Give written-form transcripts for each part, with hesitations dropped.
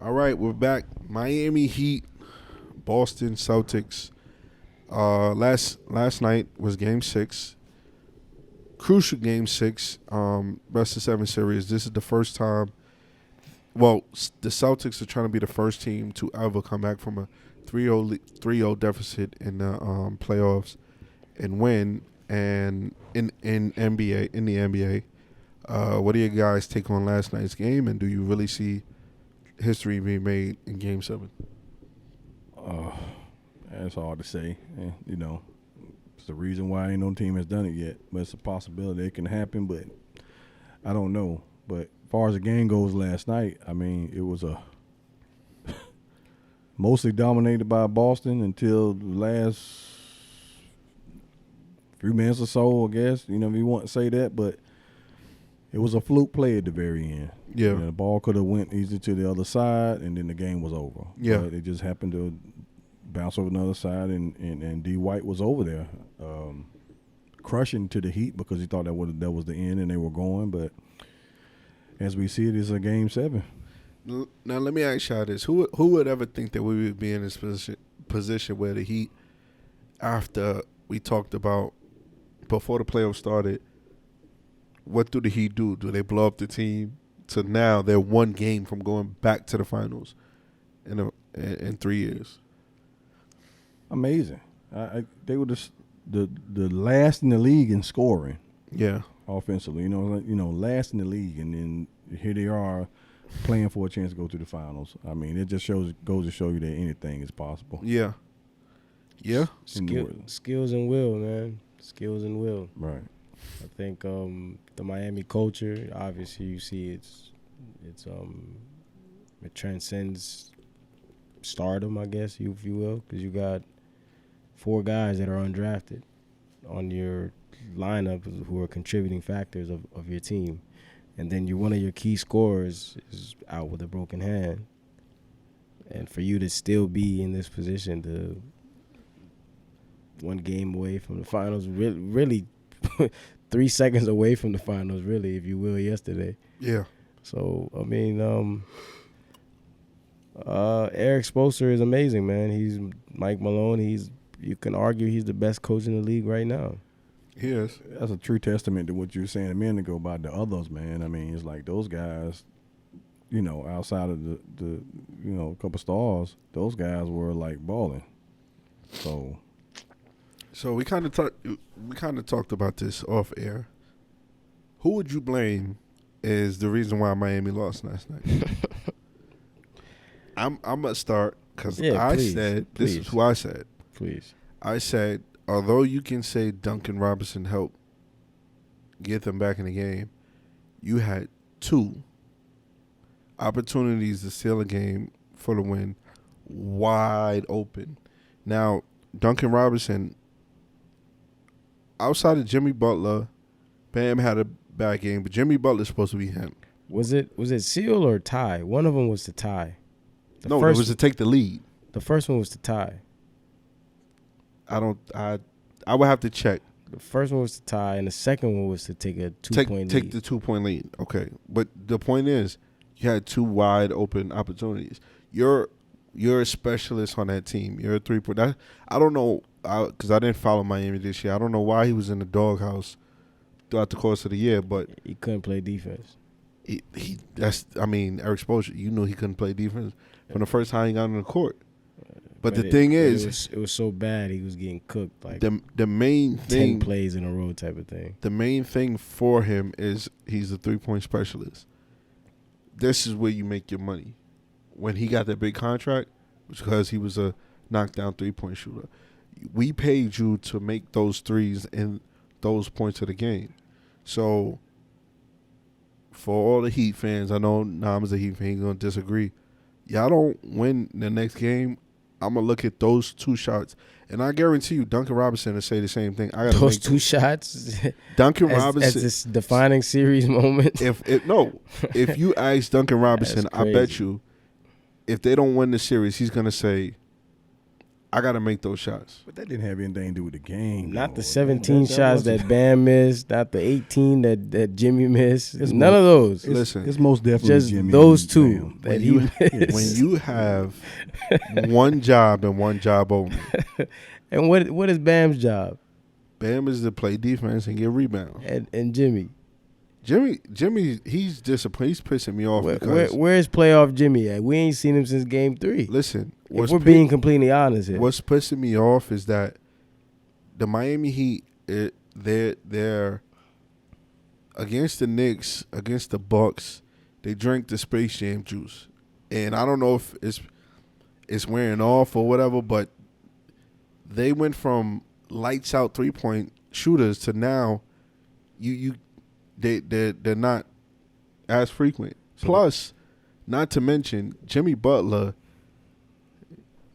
All right, we're back. Miami Heat, Boston Celtics. Last night was Game 6. Crucial Game 6. Best of 7 series. This is the first time. Well, the Celtics are trying to be the first team to ever come back from a 3-0 deficit in the playoffs and win. And in the NBA, what do you guys take on last night's game? And do you really see history being made in Game 7? That's hard to say. It's the reason why ain't no team has done it yet. But it's a possibility it can happen, but I don't know. But as far as the game goes last night, I mean, it was a mostly dominated by Boston until the last few minutes or so, I guess. If you want to say that, but it was a fluke play at the very end. Yeah. The ball could have went easy to the other side, and then the game was over. Yeah. But it just happened to bounce over the other side, and D. White was over there crushing to the Heat because he thought that was the end and they were going. But as we see it, it's a Game 7. Now, let me ask y'all this. Who would ever think that we would be in this position where the Heat, after we talked about before the playoffs started, what do the Heat do? Do they blow up the team? To now, they're one game from going back to the finals in 3 years. Amazing. They were the last in the league in scoring. Yeah. Offensively, last in the league, and then here they are playing for a chance to go to the finals. I mean, it just goes to show you that anything is possible. Yeah. Yeah. Skills and will, man. Skills and will. Right. I think the Miami culture, obviously, you see it transcends stardom, I guess, if you will, because you got 4 guys that are undrafted on your lineup who are contributing factors of your team, and then one of your key scorers is out with a broken hand, and for you to still be in this position, to one game away from the finals, really 3 seconds away from the finals, really, if you will, yesterday. Yeah. So, I mean, Eric Spoelstra is amazing, man. He's Mike Malone. You can argue he's the best coach in the league right now. He is. That's a true testament to what you were saying a minute ago about the others, man. I mean, it's like those guys, outside of the a couple stars, those guys were like balling. So we kind of talked about this off air. Who would you blame is the reason why Miami lost last night? I'm gonna start because this is who I said. Please. I said, although you can say Duncan Robinson helped get them back in the game, you had 2 opportunities to steal a game for the win wide open. Now, Duncan Robinson, outside of Jimmy Butler, Bam had a bad game, but Jimmy Butler's supposed to be him. Was it seal or tie? One of them was to tie. It was to take the lead. The first one was to tie. I would have to check. The first one was to tie, and the second one was to take a 2-point lead. Take the 2-point lead. Okay. But the point is, you had 2 wide open opportunities. You're a specialist on that team. You're a 3-point. I don't know, because I didn't follow Miami this year. I don't know why he was in the doghouse throughout the course of the year, but he couldn't play defense. Eric Spoelstra, you knew he couldn't play defense from the first time he got on the court. But the thing is, it was so bad he was getting cooked like the main 10 thing, plays in a row type of thing. The main thing for him is he's a 3-point specialist. This is where you make your money. When he got that big contract, because he was a knockdown 3-point shooter, we paid you to make those threes in those points of the game. So for all the Heat fans, I know Nam's a Heat fan, he's going to disagree. Y'all don't win the next game, I'm going to look at those 2 shots. And I guarantee you, Duncan Robinson will say the same thing. Those 2 shots? Duncan Robinson. As this defining series moment? If you ask Duncan Robinson, I bet you, if they don't win the series, he's going to say, I got to make those shots. But that didn't have anything to do with the game. Not the though. 17 shots wasn't- that Bam missed, not the 18 that Jimmy missed. It's None more- of those. Listen, It's most definitely Just Jimmy those and two Bam. that when he you, missed. when you have one job and one job only, And what is Bam's job? Bam is to play defense and get rebounds. And Jimmy. Jimmy, he's disappointed. He's pissing me off because Where's playoff Jimmy at? We ain't seen him since game 3. listen, If we're being completely honest here. what's pissing me off is that the Miami Heat, they're against the Knicks, against the Bucks. They drink the Space Jam juice, and I don't know if it's wearing off or whatever, but they went from lights out 3-point shooters to now they're not as frequent. Plus, not to mention Jimmy Butler,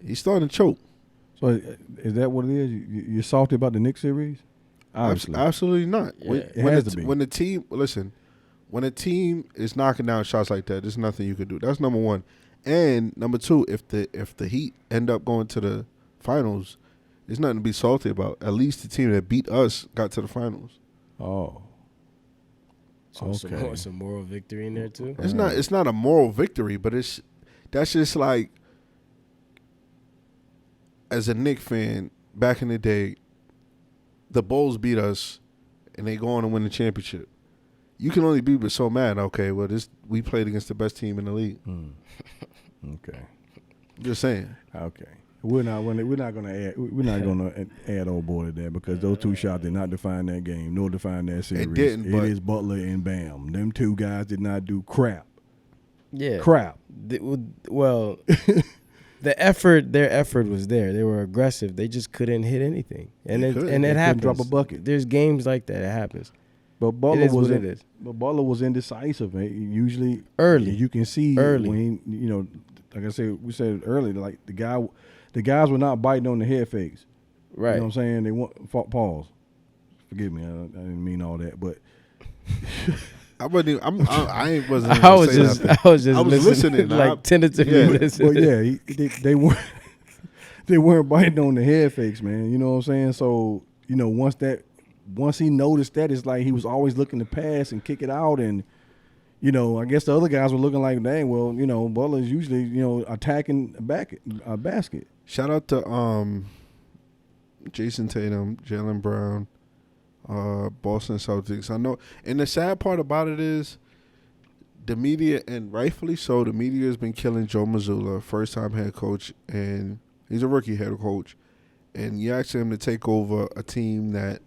he's starting to choke. So is that what it is? You're salty about the Knicks series? Obviously. Absolutely not. Yeah. It has to be. When the team when a team is knocking down shots like that, there's nothing you can do. That's number one. And number two, if the Heat end up going to the finals, there's nothing to be salty about. At least the team that beat us got to the finals. Oh. Okay. Some moral victory in there too. It's not a moral victory, but that's just like, as a Knicks fan back in the day, the Bulls beat us and they go on and win the championship. You can only be so mad. Okay, well we played against the best team in the league. Okay. Just saying. Okay. We're not gonna add old boy to that because those two shots did not define that game, nor define that series. It didn't, but It is Butler and Bam. Them two guys did not do crap. Yeah. Crap. Well, their effort was there. They were aggressive. They just couldn't hit anything. And They it couldn't. happens. Drop a bucket. There's games like that. It happens. But Butler It is was what it is. But Butler was indecisive. Man. Usually Early. you can see Early. when like I said, we said earlier, like the guys were not biting on the head fakes. Right. You know what I'm saying? They want pause. Forgive me, I didn't mean all that, but I wasn't. I wasn't. I was just listening. I- Like tentatively yeah. listening. well, yeah, they weren't they weren't biting on the head fakes, man. You know what I'm saying? So once he noticed that, it's like he was always looking to pass and kick it out, and I guess the other guys were looking like, dang, well, Butler's usually attacking a basket. Shout out to Jason Tatum, Jaylen Brown, Boston Celtics. I know, and the sad part about it is the media, and rightfully so, the media has been killing Joe Mazzulla, first-time head coach, and he's a rookie head coach, and you ask him to take over a team that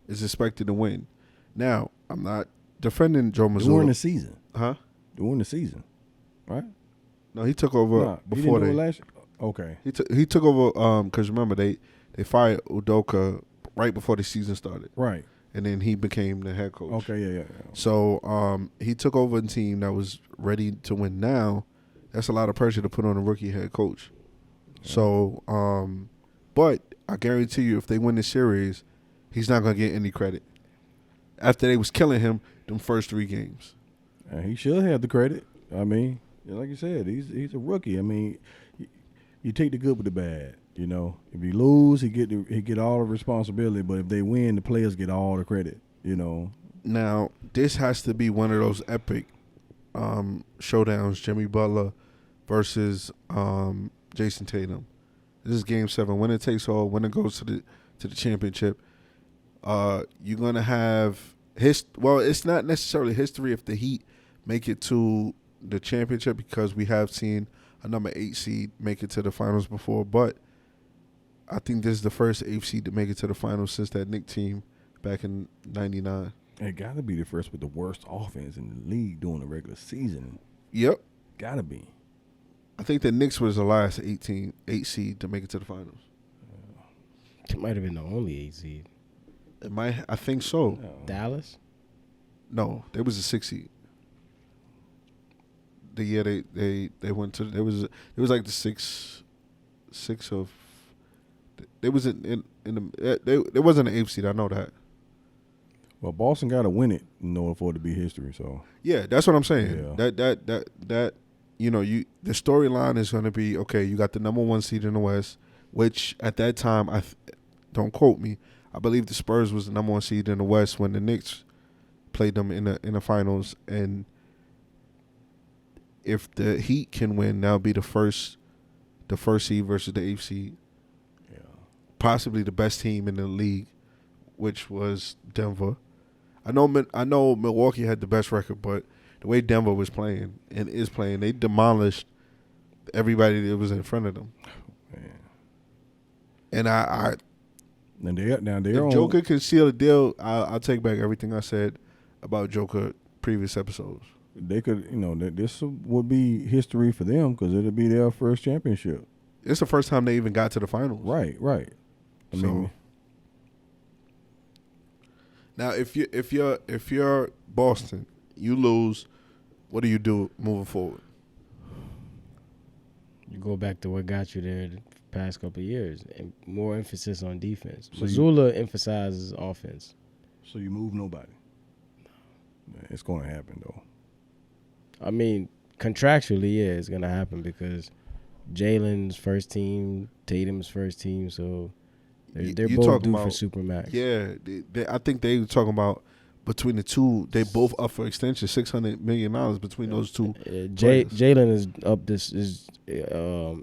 is expected to win. Now, I'm not defending Joe Mazzulla. During the season. Huh? During the season. Right? No, he took over Nah, he before didn't do they. it last year? Okay. He took over because remember they fired Udoka right before the season started, Right. and then he became the head coach. Okay, yeah. So he took over a team that was ready to win. Now that's a lot of pressure to put on a rookie head coach. Yeah. So, but I guarantee you, if they win the series, he's not gonna get any credit. After they was killing him them first 3 games. He should have the credit. I mean, like you said, he's a rookie. I mean, you take the good with the bad. If you lose, he get all the responsibility. But if they win, the players get all the credit. Now this has to be one of those epic showdowns: Jimmy Butler versus Jason Tatum. This is Game 7. Winner takes all. Winner goes to the championship. You're gonna have well, it's not necessarily history if the Heat make it to the championship because we have seen a number 8 seed make it to the finals before, but I think this is the first 8 seed to make it to the finals since that Knicks team back in '99. It got to be the first with the worst offense in the league during the regular season. Yep, Got to be. I think the Knicks was the last 8 seed to make it to the finals. It might have been the only 8 seed. It might, I think so. No. Dallas? No, there was a 6 seed. The year they went to, it was like the six of. There was in the there wasn't an 8th seed. I know that. Well, Boston got to win it in order for it to be history. So Yeah, that's what I'm saying. Yeah. That the storyline is going to be, okay, you got the number 1 seed in the West which at that time, don't quote me, I believe the Spurs was the number 1 seed in the West when the Knicks played them in the finals. And if the Heat can win, that'll be the first seed versus the 8th seed. Yeah. Possibly the best team in the league, which was Denver. I know Milwaukee had the best record, but the way Denver was playing and is playing, they demolished everybody that was in front of them. Man. And if Joker can seal a deal, I'll take back everything I said about Joker previous episodes. They could, this would be history for them because it'll be their first championship. It's the first time they even got to the finals. Right. I mean, now if you're Boston, you lose. What do you do moving forward? You go back to what got you there the past couple of years, and more emphasis on defense. Missoula emphasizes offense. So you move nobody. Man, it's going to happen though. I mean, contractually, yeah, it's going to happen because Jalen's first team, Tatum's first team, so they're both due for Supermax. Yeah, I think they were talking about between the two, they both up for extension, $600 million between those two. Jalen is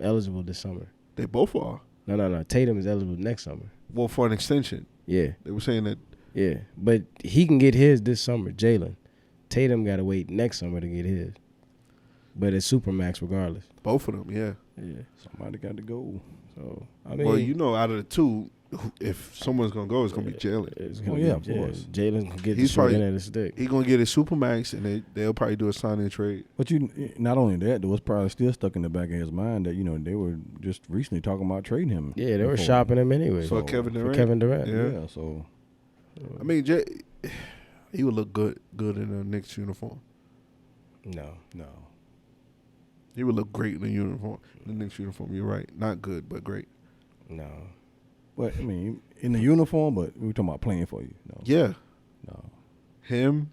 eligible this summer. They both are. No. Tatum is eligible next summer. Well, for an extension. Yeah. They were saying that. Yeah, but he can get his this summer, Jalen. Tatum got to wait next summer to get his. But it's Supermax regardless. Both of them, yeah. Yeah. Somebody got to go. So, I mean. Well, out of the two, if someone's going to go, it's going to be Jalen. It's gonna be, of course. Jalen can get the short end of the stick. He's going to get his Supermax, and they'll probably do a sign-in trade. But not only that, though, it's probably still stuck in the back of his mind that, they were just recently talking about trading him. Yeah, they were shopping him anyway. For Kevin Durant? Yeah, so. I mean, he would look good in a Knicks uniform. No. He would look great in the uniform. The Knicks uniform, you're right. Not good, but great. No. But, I mean, in the uniform, but we were talking about playing for you. No. Yeah. No. Him,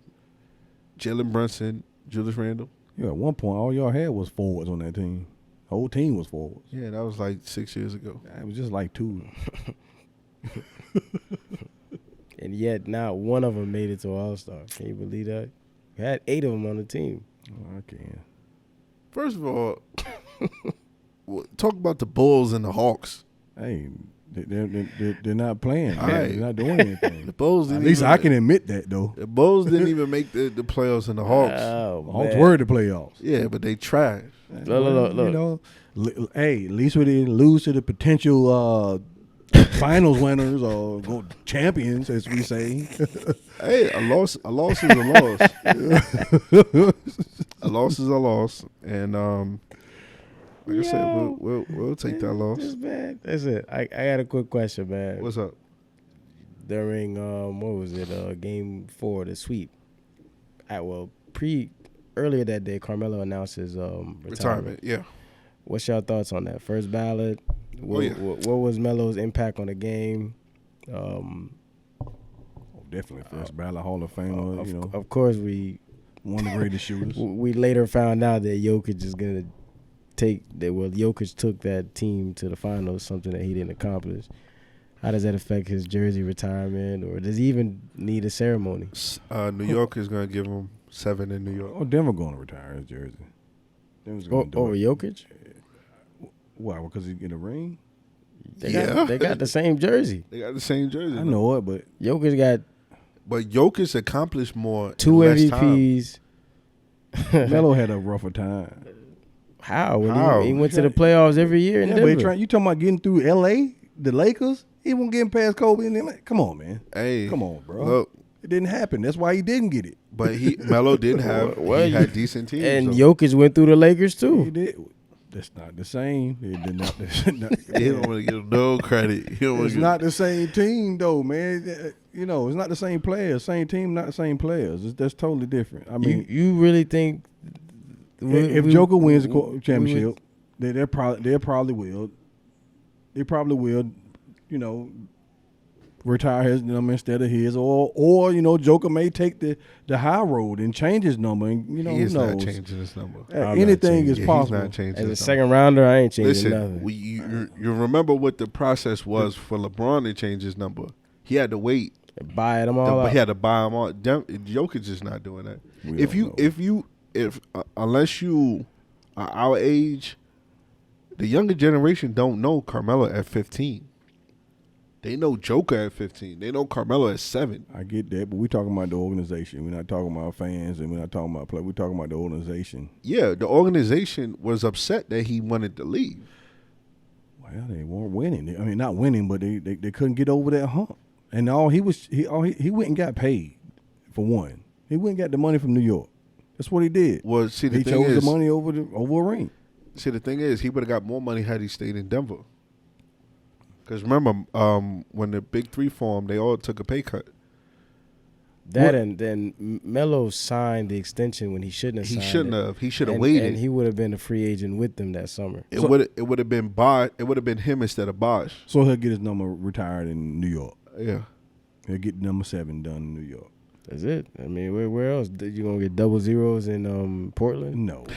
Jalen Brunson, Julius Randle. Yeah, at one point, all y'all had was forwards on that team. The whole team was forwards. Yeah, that was like 6 years ago. It was just like 2. And yet now one of them made it to All-Star. Can you believe that? We had 8 of them on the team. Oh, I can. First of all, talk about the Bulls and the Hawks. Hey, they're not playing. All They're right. not doing anything. The Bulls didn't At least even, I can admit that, though. The Bulls didn't even make the playoffs in the Hawks. Oh, Hawks were the playoffs. Yeah, but they trash. Look. Hey, at least we didn't lose to the potential finals winners or champions, as we say. Hey, a loss is a loss. A loss is a loss, and like I said, we'll take that loss. It's bad. That's it. I got a quick question, man. What's up? During what was it? Game 4, the sweep. Earlier that day, Carmelo announced his retirement. Yeah. What's your thoughts on that? First ballot. What was Melo's impact on the game? Definitely first ballot Hall of Famer. Of course, we one of the greatest shooters. We later found out that Jokic is gonna Jokic took that team to the finals, something that he didn't accomplish. How does that affect his jersey retirement, or does he even need a ceremony? New York is gonna give him 7 in New York. Oh, Denver going to retire his jersey. Denver's going to do over it. Jokic? Why? Because he get a ring? They got the same jersey. They got the same jersey. I know it, but Jokic got. But Jokic accomplished more. 2 MVPs. Melo had a rougher time. How? He went to the playoffs every year in Denver. But you talking about getting through L.A., the Lakers? He wasn't getting past Kobe and them. Come on, man. Hey, come on, bro. Look, it didn't happen. That's why he didn't get it. But Melo did have. He had decent teams. And Jokic went through the Lakers too. He did. That's not the same. It did not. He don't want to give him no credit. It's not the same team, though, man. It's not the same players. Same team, not the same players. That's totally different. I mean, you really think if Joker wins the championship, they probably will. They probably will. retire his number instead of his, or Joker may take the high road and change his number, and he who is not knows? changing his number. Anything is possible. He's not changing As a his second number. rounder, I ain't changing Listen, nothing. you remember what the process was for LeBron to change his number? He had to wait. Buy them all out. He had to buy them all. Jokic is not doing that. We don't know. If unless you are our age, the younger generation don't know Carmelo at 15. They know Joker at 15. They know Carmelo at 7. I get that, but we're talking about the organization. We're not talking about fans, and we're not talking about play. We're talking about the organization. Yeah, the organization was upset that he wanted to leave. Well, they weren't winning. I mean, not winning, but they couldn't get over that hump. And he went and got paid for one. He went and got the money from New York. That's what he did. Well, see, he chose the money over a ring. See, the thing is, he would have got more money had he stayed in Denver. Because remember, when the Big Three formed, they all took a pay cut. And then Melo signed the extension when he shouldn't have. He should have waited. And he would have been a free agent with them that summer. It would have been him instead of Bosh. So he'll get his number retired in New York. Yeah, he'll get number 7 done in New York. That's it. I mean, where else? You gonna get double zeros in Portland? No.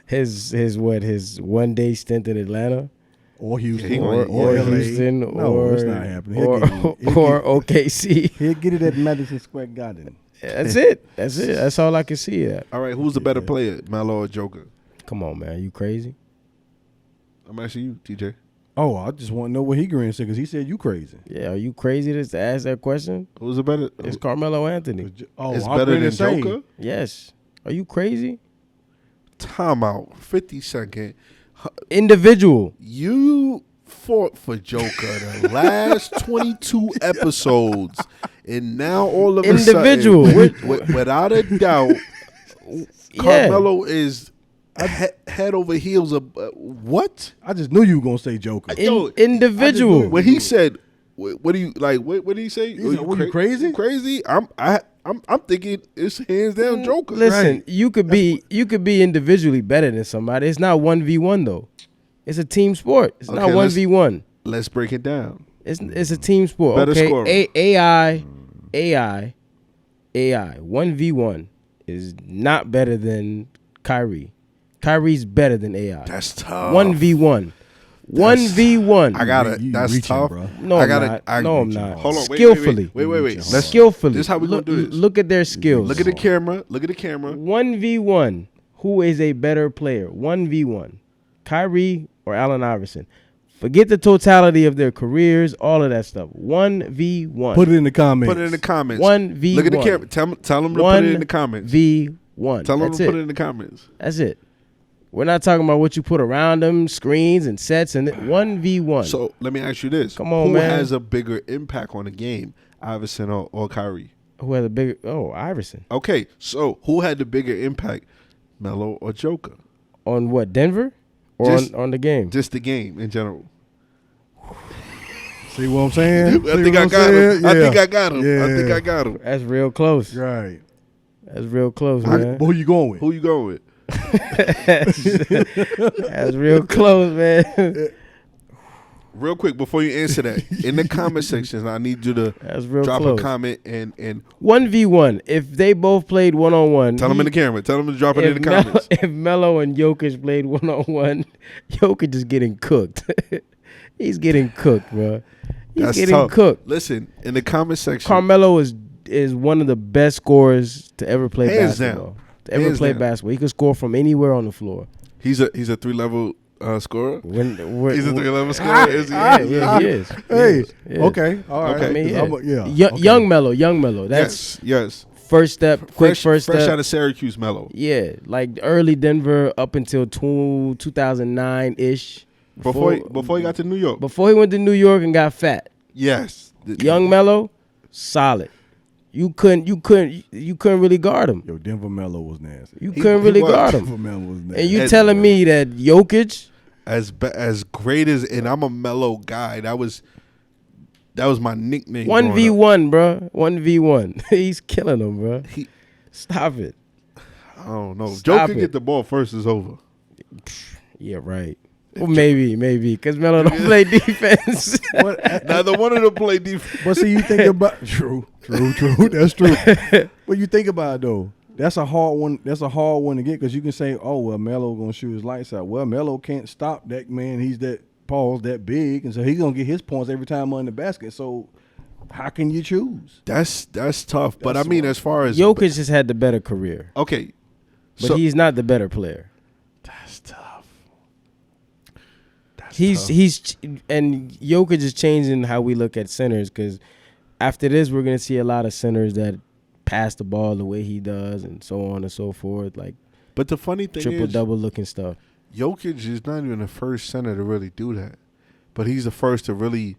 his 1 day stint in Atlanta. Or Houston, or LA. Houston, no, it's not happening. Or OKC. He'll get it at Madison Square Garden. That's it. That's all I can see. That. All right, who's the better player, Melo or Joker? Come on, man. You crazy? I'm asking you, TJ. Oh, I just want to know what he agreeing to because he said you crazy. Yeah, are you crazy to ask that question? Who's the better? It's Carmelo Anthony. Oh, it's better than say. Joker? Yes. Are you crazy? Timeout. 50-second. Individual. You fought for Joker the last 22 episodes, and now all of a Individual. sudden, without a doubt, Carmelo is head over heels of what? I just knew you were gonna say Joker. Individual. When he said, "What do you like?" What did he say? He said, you crazy? You crazy? I'm thinking it's hands down Joker. Listen, right. you could be individually better than somebody. It's not 1v1 though. It's a team sport. It's not 1v1. Let's break it down. It's a team sport. Better scorer. AI 1v1 is not better than Kyrie. Kyrie's better than AI. That's tough. 1v1. 1v1. I got it. That's reaching, tough. Bro. No, I'm not. Hold on. Skillfully. Wait. Skillfully. This is how we're going to do this. Look at their skills. Look at the camera. 1v1. Who is a better player? 1v1. Kyrie or Allen Iverson? Forget the totality of their careers, all of that stuff. 1v1. Put it in the comments. 1v1. Look at the camera. Tell them to put it in the comments. 1v1. Tell them That's to it. put it in the comments. That's it. We're not talking about what you put around them, screens and sets, and 1v1. So let me ask you this. Come on, Who man. has a bigger impact on the game, Iverson or Kyrie? Who has a bigger? Oh, Iverson. Okay, so who had the bigger impact, Melo or Joker? On what, Denver? Or on the game? Just the game in general. See what I'm saying? I think I got him. I think I got him. Yeah. I think I got him. That's real close. Right. That's real close, man. Who you going with? Who you going with? That's real close, man. Real quick before you answer that, in the comment sections, I need you to That's real drop close. a comment and 1v1. If they both played 1-on-1, tell them in the camera. Tell them to drop it in the comments. If Melo and Jokic played 1-on-1, Jokic is getting cooked. He's getting cooked, bro. He's That's getting tough. cooked. Listen, in the comment section, Carmelo is one of the best scorers to ever play Hands basketball. down. To ever Hands play down. basketball. He could score from anywhere on the floor. he's a 3-level scorer. He's He's a 3-level scorer. Is he? Yeah, he is. Hey, He is. okay, all right. Okay. I mean, Yeah. yeah. Young Melo. That's yes. first step, quick first fresh step. out of Syracuse, Melo. Yeah, like early Denver up until 2009-ish. Before he got to New York. Before he went to New York and got fat. Yes. Young Melo, solid. You couldn't really guard him. Yo, Denver Melo was nasty. You couldn't really was. guard Denver him. Melo was nasty. And you telling me that Jokic, as great as, and I'm a Melo guy. That was my nickname. 1v1, bro. 1v1. He's killing him, bro. Stop it. I don't know. Stop Joker it. get the ball first is over. Yeah, right. Well, maybe, because Melo don't play defense. Neither one of them play defense. But see, you think about true. That's true. But you think about it though. That's a hard one. That's a hard one to get because you can say, "Oh well, Melo gonna shoot his lights out." Well, Melo can't stop that man. He's that big, and so he's gonna get his points every time on the basket. So how can you choose? That's tough. But I mean, as far as Jokic has had the better career, okay, but he's not the better player. That's tough. He's and Jokic is changing how we look at centers because after this we're gonna see a lot of centers that pass the ball the way he does and so on and so forth, like. But the funny thing triple is, double looking stuff. Jokic is not even the first center to really do that, but he's the first to really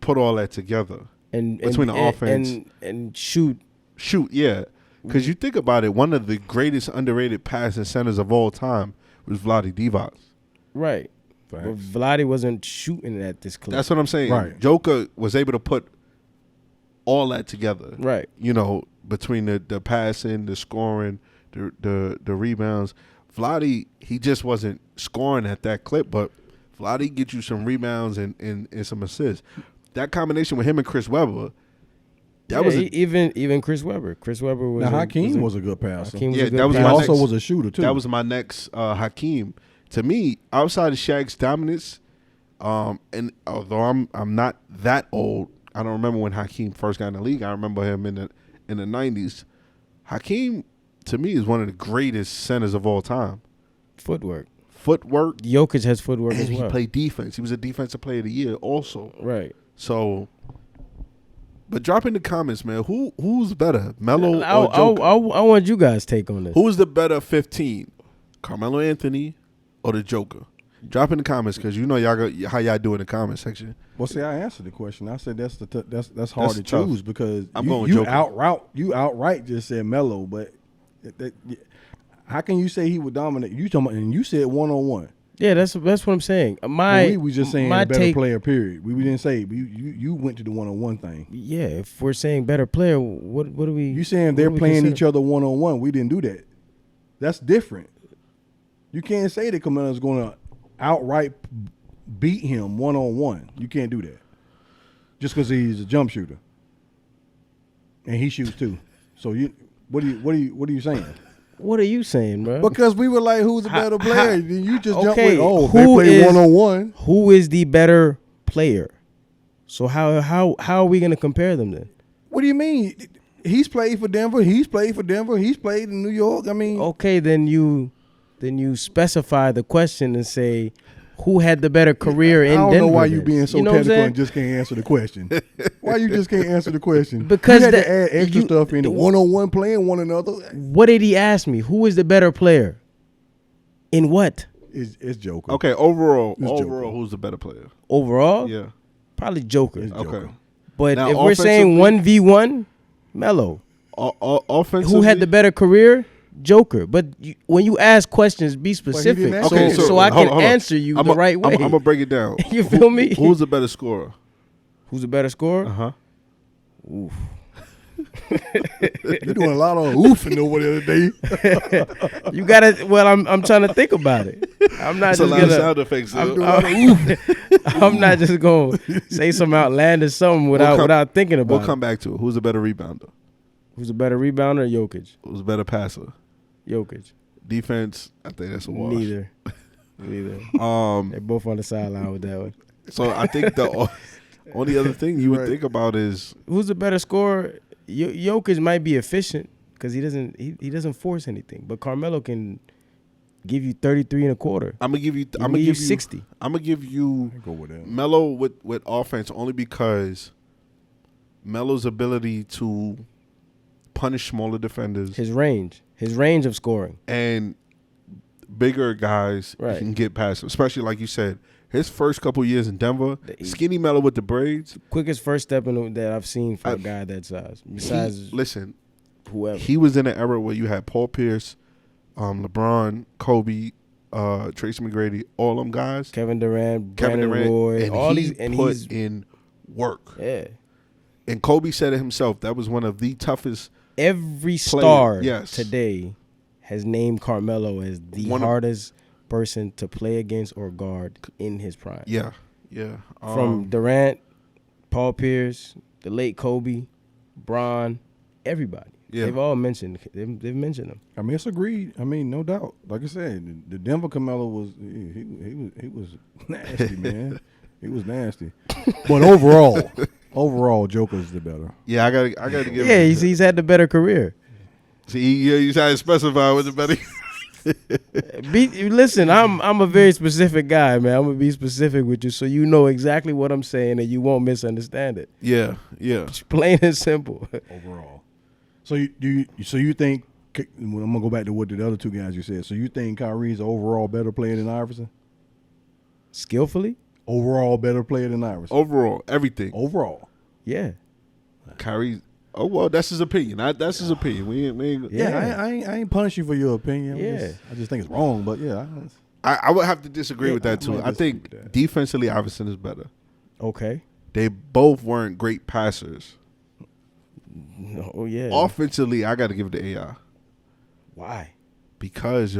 put all that together between the offense and shoot. Yeah, because you think about it, one of the greatest underrated passing centers of all time was Vlade Divac. Right. But Vlade wasn't shooting at this clip. That's what I'm saying. Right. Joker was able to put all that together. Right. You know, between the passing, the scoring, the rebounds. Vlade, he just wasn't scoring at that clip, but Vlade get you some rebounds and some assists. That combination with him and Chris Webber, even Chris Webber. Chris Webber was. Now Hakeem was a good passer. Hakeem was a good that was passer. my also next, was a shooter too. That was my next Hakeem. To me, outside of Shaq's dominance, and although I'm not that old, I don't remember when Hakeem first got in the league. I remember him in the 90s. Hakeem, to me, is one of the greatest centers of all time. Footwork. Jokic has footwork and as well. He played defense. He was a defensive player of the year also. Right. So, but drop in the comments, man. Who's better, Melo or Joker? I want you guys' take on this. Who's the better 15, Carmelo Anthony or the Joker? Drop in the comments because you know how y'all do in the comment section. Well, see, I answered the question. I said that's hard to tough. choose because I'm going with you Joker. outright just said Melo, but how can you say he would dominate? You talking about, and you said 1-on-1. Yeah, that's what I'm saying. We was just saying my better player. Period. We didn't say you went to the 1-on-1 thing. Yeah, if we're saying better player, what do we? You saying they're playing each other 1-on-1? We didn't do that. That's different. You can't say that Carmelo's going to outright beat him 1-on-1. You can't do that. Just because he's a jump shooter and he shoots too. So what are you saying? What are you saying, bro? Because we were like, who's a better player? You just jumped with, who they play is- 1-on-1. Who is the better player? So how are we going to compare them then? What do you mean? He's played for Denver. He's played in New York. I mean, Okay, then you specify the question and say who had the better career in Denver. I don't know why you then? being so You know what I'm technical saying? and just can't answer the question. Why you just can't answer the question? Because you had that- to add extra you- stuff in the 1-on-1 playing one another. What did he ask me? Who is the better player? In what? It's Joker. Okay, overall, It's Joker. who's the better player? Overall? Yeah. Probably Joker. It's Joker. Okay. But Now, if we're saying offensively- 1v1, Melo. Offensively, Who had the better career? Joker. But when you ask questions, be specific. didn't ask Okay, so I can hold on. answer you the right way. I'm gonna break it down. You feel me? Who's the better scorer? Who's the better scorer? Uh-huh. Oof. You're doing a lot of oofing over there today. You gotta. Well, I'm trying to think about it. I'm not That's a just lot of gonna. sound effects. I'm not just gonna say some outlandish something without thinking about We'll come back to it. Who's the better rebounder? it. Who's a better rebounder? Jokic. Who's a better passer? Jokic. Defense, I think that's a wash. Neither. They're both on the sideline with that one. So I think the only other thing you would Right. think about is Who's a better scorer? Jokic might be efficient because he doesn't force anything, but Carmelo can give you 33 and a quarter. I'm gonna give you. I'm gonna give you 60. I'm gonna give you Go with that. Melo with offense only because Melo's ability to punish smaller defenders His range of scoring. and bigger guys Right. can get past him. Especially like you said, his first couple years in Denver, skinny Melo with the braids. Quickest first step that I've seen for a guy that size. Besides Listen, whoever. he was in an era where you had Paul Pierce, LeBron, Kobe, Tracy McGrady, all them guys. Kevin Durant, Kevin Brandon Durant, Roy, and all he these, and put he's in work. yeah. And Kobe said it himself. That was one of the toughest. Every star yes. today has named Carmelo as the One of- hardest person to play against or guard in his prime. Yeah. From Durant, Paul Pierce, the late Kobe, Bron, everybody. Yeah. They've all mentioned. They've mentioned him. I mean, it's agreed. I mean, no doubt. Like I said, the Denver Carmelo was he was nasty, man. He was nasty. But overall, Joker's the better. Yeah, I gotta give. Yeah, he's had the better career. See, you try to specify with the better. Listen, I'm a very specific guy, man. I'm gonna be specific with you, so you know exactly what I'm saying, and you won't misunderstand it. Yeah. It's plain and simple. Overall. So you think? I'm gonna go back to what the other two guys you said. So you think Kyrie's overall better player than Iverson? Skillfully? Overall better player than Iverson. Overall, everything. Overall. Yeah. Kyrie. Oh well, that's his opinion. That's his opinion. We ain't Yeah, I ain't punish you for your opinion. I just think it's wrong. But yeah, I would have to disagree with that I too. might I disagree think with that. defensively, Iverson is better. Okay. They both weren't great passers. Oh yeah. Offensively, I got to give it to AI Why? because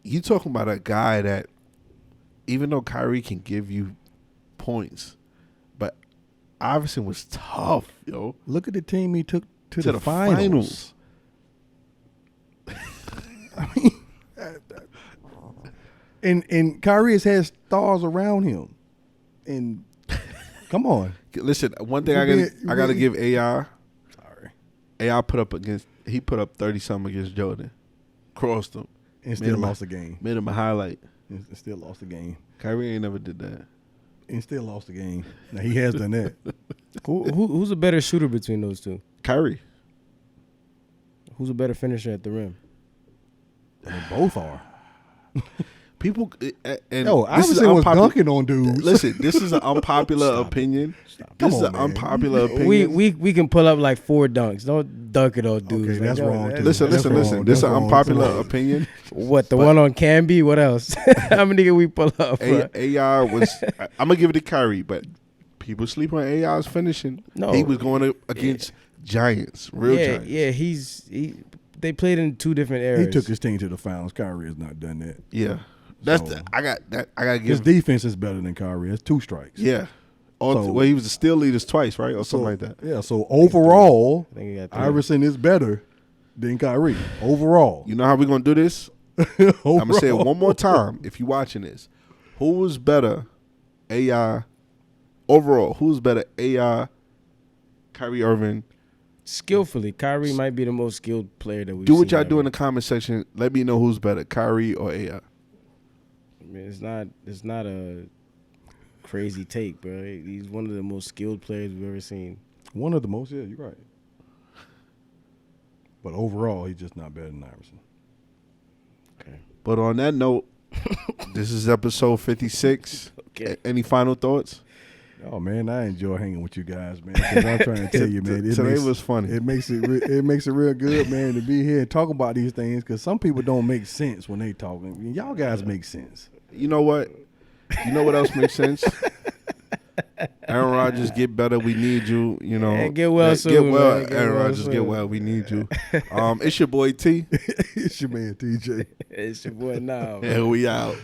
you talking about a guy that, even though Kyrie can give you points, but Iverson was tough, yo. Look at the team he took to the finals. I mean, and Kyrie has had stars around him. And come on, Listen, one thing I gotta give AI. Sorry. AI put up 30 something against Jordan, crossed him, And still lost the game. made him a highlight. And still lost the game. Kyrie ain't never did that. And still lost the game. Now he has done that. Who's a better shooter between those two? Kyrie. Who's a better finisher at the rim? I mean, both are. People and No, this is Iverson was unpopular- dunking on dudes. Listen, this is an unpopular opinion. Come This is on, an man. unpopular opinion. We can pull up like 4 dunks. Don't dunk it on dudes. Okay, Like, that's yo, wrong, too. Listen. That's wrong. This is That's an wrong. unpopular That's wrong. opinion. What, the one on Canby? What else? How many can we pull up? Bro? AI was. I'm gonna give it to Kyrie, but people sleep on AI's finishing. No. He was going against giants, real giants. Yeah, they played in 2 different eras. He took his team to the finals. Kyrie has not done that. Yeah. That's So- I gotta His give. defense is better than Kyrie. That's 2 strikes. Yeah. So- Well, he was the steal leaders twice, right, or something like that. Yeah, so overall, I think he got 3. Iverson is better than Kyrie. Overall. You know how we're gonna do this? I'm gonna say it one more time. If you're watching this, who was better, AI? Overall, who's better, AI, Kyrie Irving? Skillfully, Kyrie might be the most skilled player that we've Do what seen y'all do in ever. the comment section. Let me know who's better, Kyrie or AI. I mean, it's not a crazy take, bro. He's one of the most skilled players we've ever seen. One of the most, yeah, you're right. But overall, he's just not better than Iverson. Okay. But on that note, this is episode 56. Okay. Any final thoughts? Oh man, I enjoy hanging with you guys, man. 'Cause I'm trying to tell you, man. Today was funny. It makes it real good, man, to be here and talk about these things. Because some people don't make sense when they talking. Y'all guys make sense. You know what? You know what else makes sense? Aaron Rodgers, get better. We need you. You know, Yeah, get well soon, Get well, man. Get Aaron well Rodgers. Get soon. well. We need you. It's your boy T, It's your man, TJ. It's your boy now. and we out.